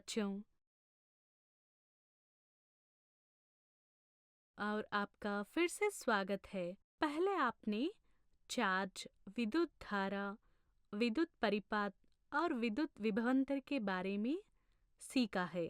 बच्चों, और आपका फिर से स्वागत है। पहले आपने चार्ज, विद्युत धारा, विद्युत परिपात और विद्युत विभवांतर के बारे में सीखा है।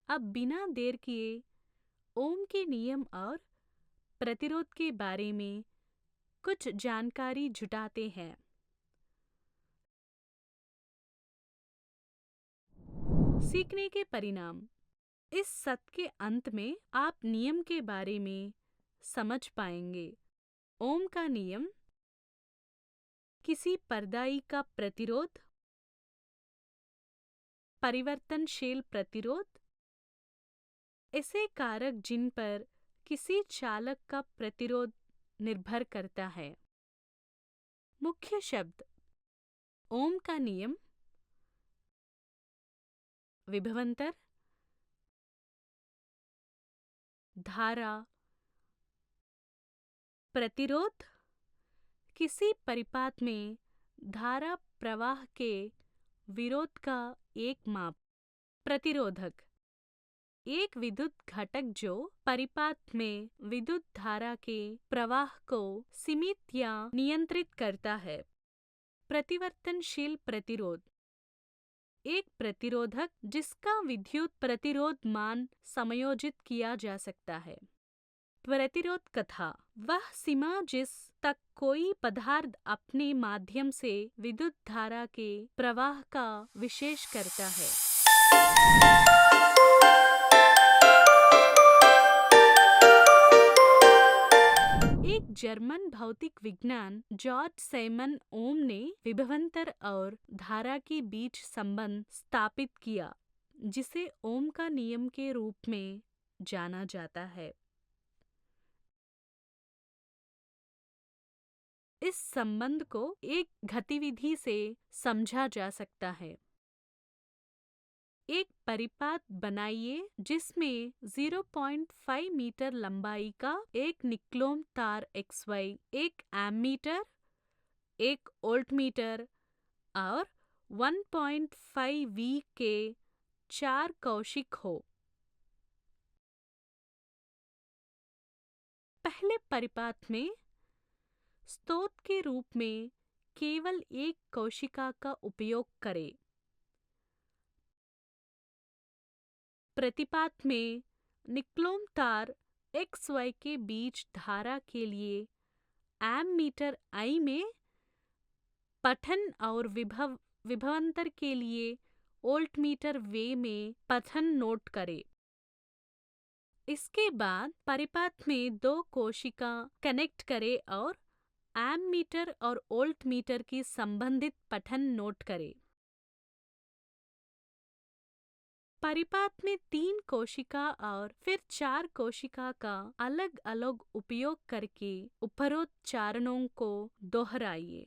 अब बिना देर किए ओम के नियम और प्रतिरोध के बारे में कुछ जानकारी जुटाते हैं। सीखने के परिणाम। इस सत्र के अंत में आप नियम के बारे में समझ पाएंगे। ओम का नियम किसी पर्दाई का प्रतिरोध, परिवर्तनशील प्रतिरोध, ऐसे कारक जिन पर किसी चालक का प्रतिरोध निर्भर करता है। मुख्य शब्द। ओम का नियम, विभवांतर, धारा, प्रतिरोध, किसी परिपात में धारा प्रवाह के विरोध का एक माप। प्रतिरोधक, एक विद्युत घटक जो परिपात में विद्युत धारा के प्रवाह को सीमित या नियंत्रित करता है। परिवर्तनशील प्रतिरोध, एक प्रतिरोधक जिसका विद्युत प्रतिरोध मान समायोजित किया जा सकता है। प्रतिरोध कथा, वह सीमा जिस तक कोई पदार्थ अपने माध्यम से विद्युत धारा के प्रवाह का विशेष करता है। एक जर्मन भौतिक विज्ञान जॉर्ज साइमन ओम ने विभवांतर और धारा के बीच संबंध स्थापित किया, जिसे ओम का नियम के रूप में जाना जाता है। इस संबंध को एक गतिविधि से समझा जा सकता है। एक परिपात बनाइए जिसमें 0.5 मीटर लंबाई का एक निक्लोम तार XY, एक एमीटर, एक वोल्टमीटर और 1.5 V के 4 कौशिक हो। पहले परिपात में स्रोत के रूप में केवल एक कोशिका का उपयोग करें। प्रतिपात में निक्लोम तार XY के बीच धारा के लिए एमीटर I में पठन और विभवांतर के लिए वोल्टमीटर V में पठन नोट करें। इसके बाद परिपात में दो कोशिका कनेक्ट करें और एमीटर और वोल्टमीटर की संबंधित पठन नोट करें। परिपात में 3 कोशिका और फिर 4 कोशिका का अलग अलग उपयोग करके उपरोक्त चारणों को दोहराइए।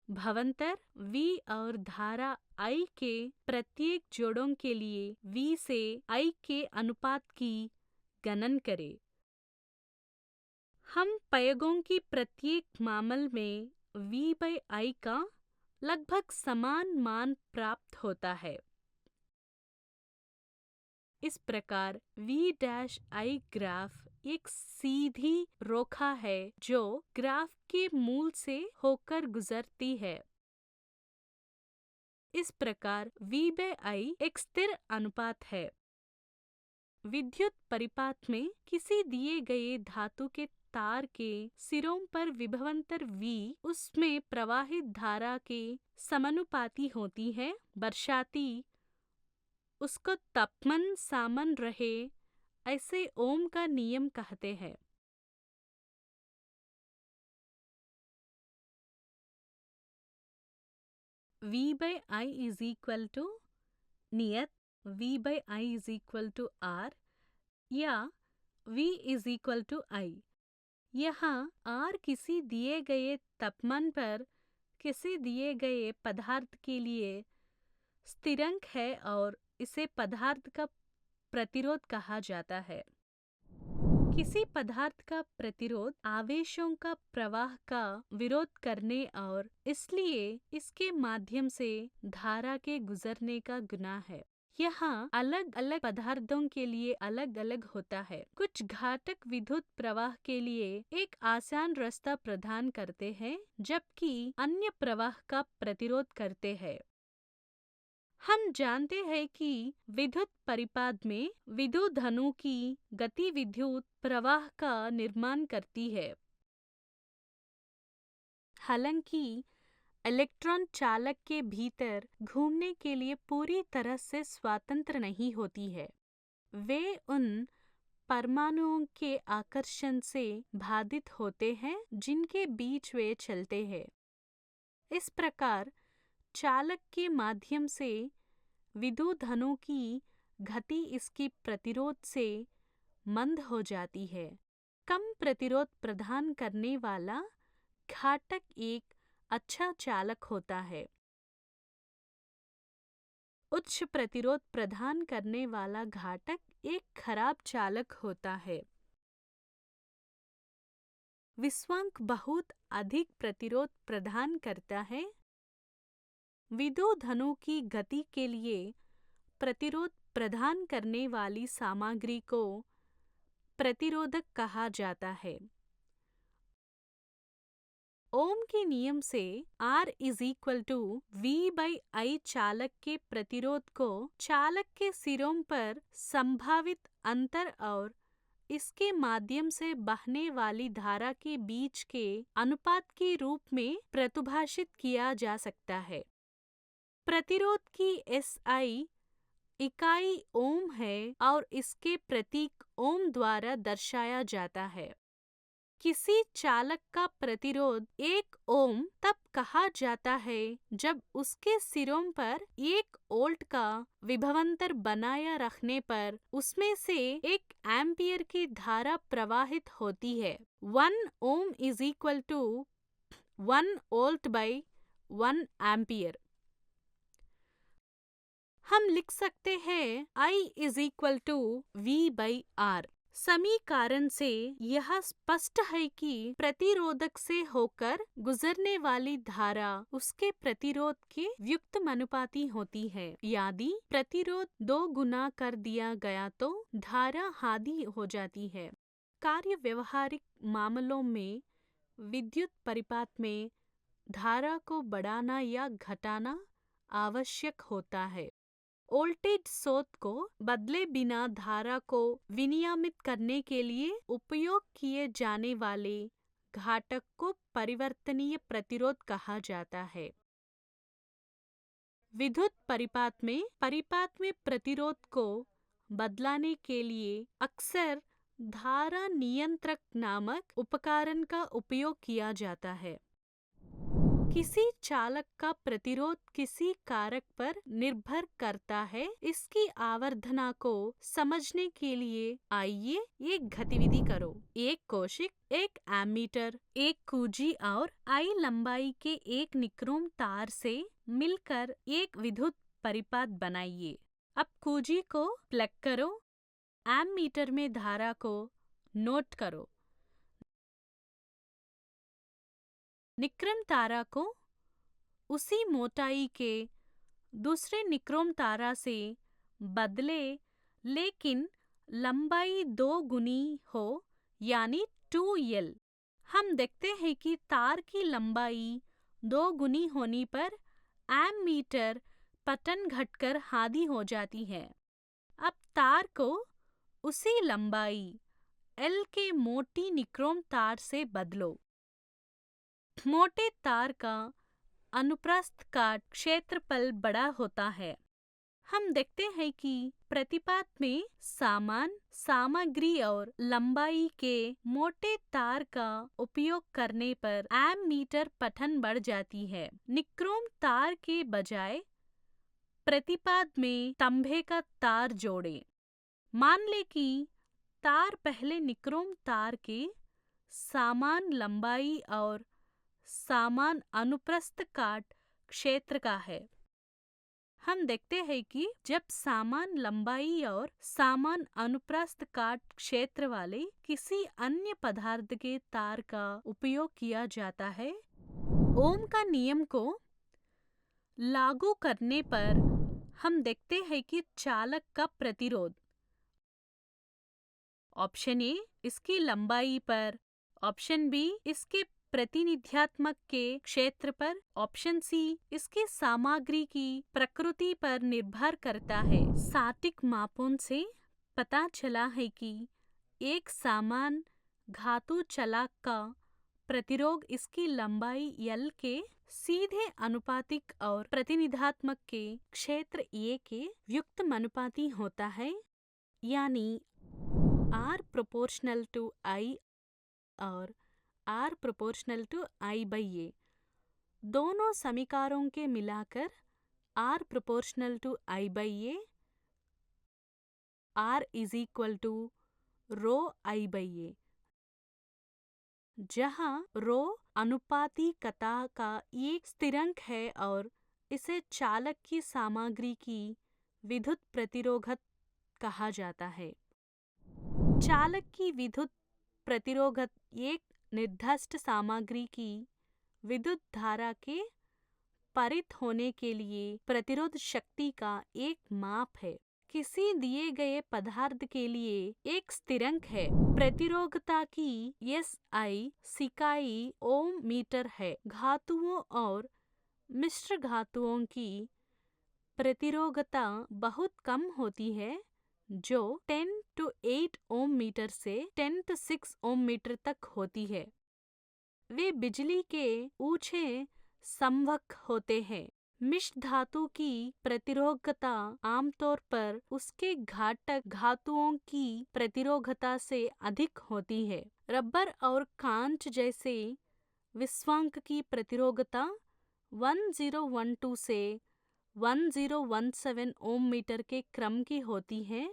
भवांतर V और धारा I के प्रत्येक जोड़ों के लिए V से I के अनुपात की गणना करें। हम प्रयोगों की प्रत्येक मामले में V/I का लगभग समान मान प्राप्त होता है। इस प्रकार V'I ग्राफ एक सीधी रेखा है जो ग्राफ के मूल से होकर गुजरती है। इस प्रकार V/I एक स्थिर अनुपात है। विद्युत परिपात में किसी दिए गए धातु के तार के सिरों पर विभवांतर V उसमें प्रवाहित धारा के समानुपाती होती है, बशर्ते उसको तापमान समान रहे। ऐसे ओम का नियम कहते हैं। V/I इज इक्वल टू नियत V/I is equal to R या V is equal to I। यहाँ R किसी दिए गए तापमान पर किसी दिए गए पदार्थ के लिए स्थिरांक है और इसे पदार्थ का प्रतिरोध कहा जाता है। किसी पदार्थ का प्रतिरोध आवेशों का प्रवाह का विरोध करने और इसलिए इसके माध्यम से धारा के गुजरने का गुना है। यहाँ अलग अलग पदार्थों के लिए अलग अलग होता है। कुछ घातक विद्युत प्रवाह के लिए एक आसान रास्ता प्रदान करते हैं, जबकि अन्य प्रवाह का प्रतिरोध करते हैं। हम जानते हैं कि विद्युत परिपाद में विद्युत धनु की गति विद्युत प्रवाह का निर्माण करती है। हालांकि इलेक्ट्रॉन चालक के भीतर घूमने के लिए पूरी तरह से स्वतंत्र नहीं होती है। वे उन परमाणुओं के आकर्षण से बाधित होते हैं जिनके बीच वे चलते हैं। इस प्रकार चालक के माध्यम से विद्युत धनु की गति इसकी प्रतिरोध से मंद हो जाती है। कम प्रतिरोध प्रदान करने वाला घटक एक अच्छा चालक होता है। उच्च प्रतिरोध प्रदान करने वाला घटक एक खराब चालक होता है। विस्वांक बहुत अधिक प्रतिरोध प्रदान करता है। विद्युत धनु की गति के लिए प्रतिरोध प्रदान करने वाली सामग्री को प्रतिरोधक कहा जाता है। ओम के नियम से R = V/I चालक के प्रतिरोध को चालक के सिरों पर संभावित अंतर और इसके माध्यम से बहने वाली धारा के बीच के अनुपात के रूप में परिभाषित किया जा सकता है। प्रतिरोध की SI इकाई ओम है और इसके प्रतीक ओम द्वारा दर्शाया जाता है। किसी चालक का प्रतिरोध 1 ओम तब कहा जाता है जब उसके सिरों पर 1 वोल्ट का विभवांतर बनाए रखने पर उसमें से 1 एम्पियर की धारा प्रवाहित होती है। 1 ओम = 1 वोल्ट/1 एम्पियर। हम लिख सकते हैं I = V/R। समीकरण से यह स्पष्ट है कि प्रतिरोधक से होकर गुजरने वाली धारा उसके प्रतिरोध के व्युत्क्रमानुपाती होती है। यदि प्रतिरोध 2 गुना कर दिया गया तो धारा आधी हो जाती है। कार्य व्यवहारिक मामलों में विद्युत परिपात में धारा को बढ़ाना या घटाना आवश्यक होता है। वोल्टेज स्रोत को बदले बिना धारा को विनियमित करने के लिए उपयोग किए जाने वाले घटक को परिवर्तनीय प्रतिरोध कहा जाता है। विद्युत परिपात में प्रतिरोध को बदलने के लिए अक्सर धारा नियंत्रक नामक उपकरण का उपयोग किया जाता है। किसी चालक का प्रतिरोध किसी कारक पर निर्भर करता है। इसकी आवर्धना को समझने के लिए आइए एक गतिविधि करो। एक कोशिक, एक एमीटर, एक कुंजी और I लंबाई के एक निक्रोम तार से मिलकर एक विद्युत परिपात बनाइए। अब कुंजी को प्लग करो। एमीटर में धारा को नोट करो। निक्रोम तारा को उसी मोटाई के दूसरे निक्रोम तारा से बदले, लेकिन लंबाई 2 गुनी हो, यानी 2L। हम देखते हैं कि तार की लंबाई 2 गुनी होने पर एमीटर पठन घटकर आधी हो जाती है। अब तार को उसी लंबाई L के मोटी निक्रोम तार से बदलो। मोटे तार का अनुप्रस्थ काट क्षेत्रफल बड़ा होता है। हम देखते हैं कि प्रतिपात में समान सामग्री और लंबाई के मोटे तार का उपयोग करने पर एमीटर पठन बढ़ जाती है। निक्रोम तार के बजाय प्रतिपात में तांबे का तार जोड़ें। मान लें कि तार पहले निक्रोम तार के समान लंबाई और समान अनुप्रस्थ काट क्षेत्र का है। हम देखते हैं कि जब समान लंबाई और समान अनुप्रस्थ काट क्षेत्र वाले किसी अन्य पदार्थ के तार का उपयोग किया जाता है, ओम का नियम को लागू करने पर हम देखते हैं कि चालक का प्रतिरोध ऑप्शन ए इसकी लंबाई पर, ऑप्शन बी इसके प्रतिनिध्यात्मक के क्षेत्र पर, ऑप्शन सी इसकी सामग्री की प्रकृति पर निर्भर करता है। सटीक मापों से पता चला है कि एक समान धातु चालक का प्रतिरोध इसकी लंबाई L के सीधे अनुपातिक और प्रतिनिधात्मक के क्षेत्र A के व्युत्क्रमानुपाती होता है, यानी R proportional to I और R proportional to I by A। दोनों समीकरणों के मिलाकर R proportional to I by A, R is equal to rho I by A, जहाँ रो अनुपातिकता का एक स्थिरांक है और इसे चालक की सामग्री की विद्युत प्रतिरोधकता कहा जाता है। चालक की विद्युत प्रतिरोधकता एक निर्दिष्ट सामग्री की विद्युत धारा के पारित होने के लिए प्रतिरोध शक्ति का एक माप है। किसी दिए गए पदार्थ के लिए एक स्थिरांक है। प्रतिरोधकता की SI इकाई ओम मीटर है। धातुओं और मिश्र धातुओं की प्रतिरोधकता बहुत कम होती है, जो 10 to 8 ओम मीटर से 10 to 6 ओम मीटर तक होती है। वे बिजली के ऊंचे संवहक होते हैं। मिश्र धातु की प्रतिरोधकता आमतौर पर उसके घटक धातुओं की प्रतिरोधकता से अधिक होती है। रबर और कांच जैसे विस्वांक की प्रतिरोधकता 1012 से 1017 ओम मीटर के क्रम की होती है।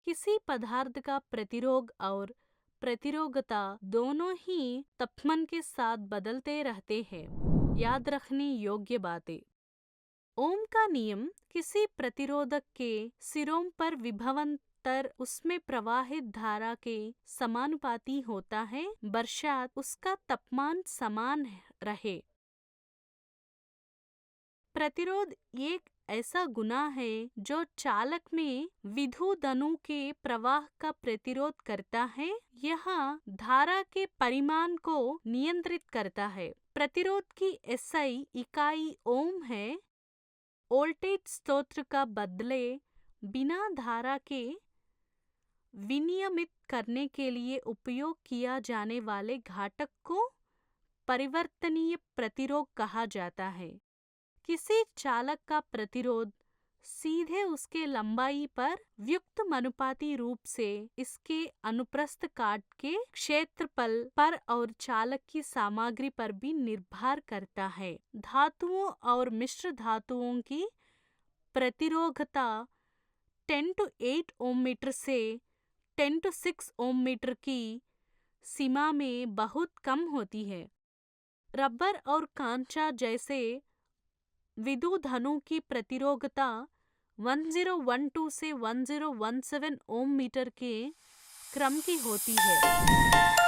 किसी पदार्थ का प्रतिरोध और प्रतिरोधकता दोनों ही तापमान के साथ बदलते रहते हैं। याद रखने योग्य बातें। ओम का नियम किसी प्रतिरोधक के सिरों पर विभवांतर उसमें प्रवाहित धारा के समानुपाती होता है, बशर्ते उसका तापमान समान रहे। प्रतिरोध एक ऐसा गुना है जो चालक में विद्युत धनु के प्रवाह का प्रतिरोध करता है। यह धारा के परिमाण को नियंत्रित करता है। प्रतिरोध की SI इकाई ओम है। वोल्टेज स्रोत का बदले बिना धारा के विनियमित करने के लिए उपयोग किया जाने वाले घटक को परिवर्तनीय प्रतिरोध कहा जाता है। किसी चालक का प्रतिरोध सीधे उसके लंबाई पर व्युत्क्रमानुपाती रूप से इसके अनुप्रस्थ काट के क्षेत्रफल पर और चालक की सामग्री पर भी निर्भर करता है। धातुओं और मिश्र धातुओं की प्रतिरोधकता 10 to 8 ओम मीटर से 10 to 6 ओम मीटर की सीमा में बहुत कम होती है। रबर और कांचा जैसे विद्युत धनु की प्रतिरोधकता 1012 से 1017 ओम मीटर के क्रम की होती है।